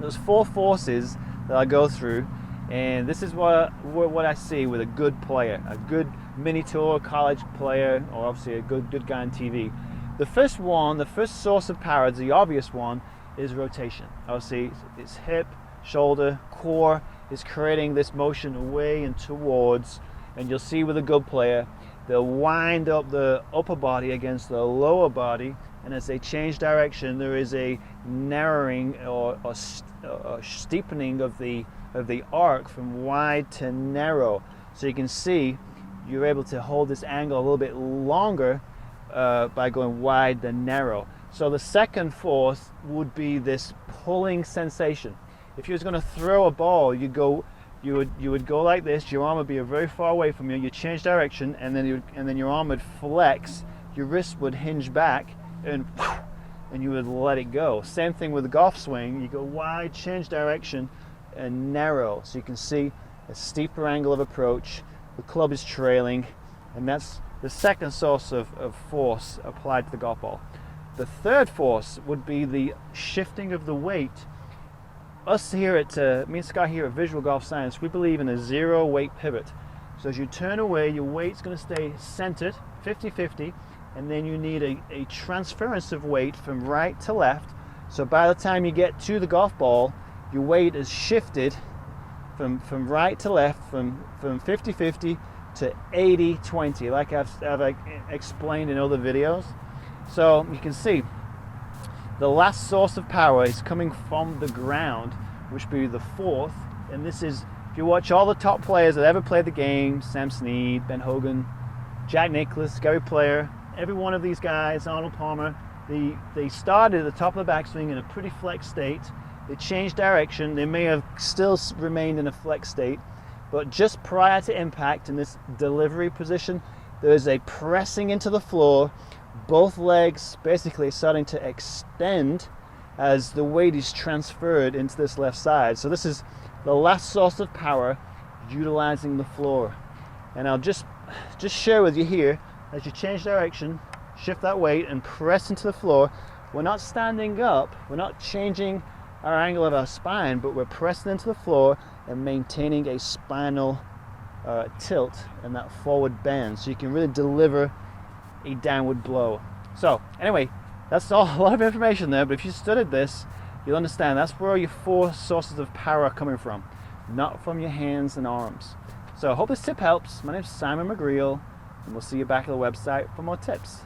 There's 4 forces that I go through, and this is what I see with a good player, a good mini tour college player, or obviously a good guy on TV. The first source of power, the obvious one, is rotation. Obviously, it's hip, shoulder, core is creating this motion away and towards, and you'll see with a good player, they'll wind up the upper body against the lower body, and as they change direction, there is a narrowing or steepening of the arc from wide to narrow. So you can see you're able to hold this angle a little bit longer by going wide than narrow. So the second force would be this pulling sensation. If you was going to throw a ball, you would go like this. Your arm would be very far away from you. You change direction, and then your arm would flex. Your wrist would hinge back, and you would let it go. Same thing with the golf swing. You go wide, change direction, and narrow. So you can see a steeper angle of approach. The club is trailing, and that's the second source of force applied to the golf ball. The third force would be the shifting of the weight. Us here at me and Scott here at Visual Golf Science, we believe in a zero weight pivot. So as you turn away, your weight's going to stay centered, 50-50, and then you need a transference of weight from right to left. So by the time you get to the golf ball, your weight is shifted from right to left, from 50-50 to 80-20, like I've explained in other videos. So you can see the last source of power is coming from the ground, which would be the fourth. And this is, if you watch all the top players that ever played the game, Sam Snead, Ben Hogan, Jack Nicklaus, Gary Player, every one of these guys, Arnold Palmer, they started at the top of the backswing in a pretty flex state. They changed direction. They may have still remained in a flex state, but just prior to impact in this delivery position, there is a pressing into the floor. Both legs basically starting to extend as the weight is transferred into this left side. So this is the last source of power, utilizing the floor. And I'll just share with you here, as you change direction, shift that weight and press into the floor. We're not standing up, we're not changing our angle of our spine, but we're pressing into the floor and maintaining a spinal tilt and that forward bend, so you can really deliver a downward blow. So anyway, that's all, a lot of information there, but if you studied this, you'll understand that's where your 4 sources of power are coming from, not from your hands and arms. So I hope this tip helps. My name's Simon McGreal, and we'll see you back at the website for more tips.